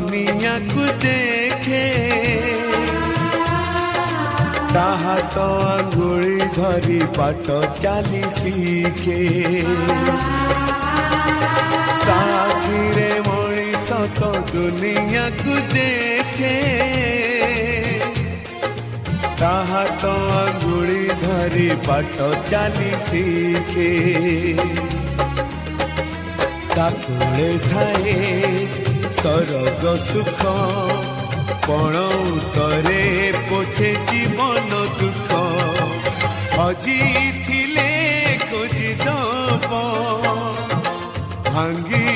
दुनिया को देखे ता हाथ आंगुली धरी बाट चाली शिखे ता आखिरे मनीष तो दुनिया को देखे ता हाथ आंगुली धरी बाट चाली शिखे ता कोले थाए सरग सुख पण उतरे पोछे जीवन दुख हजी थिले खोजी दब भांगी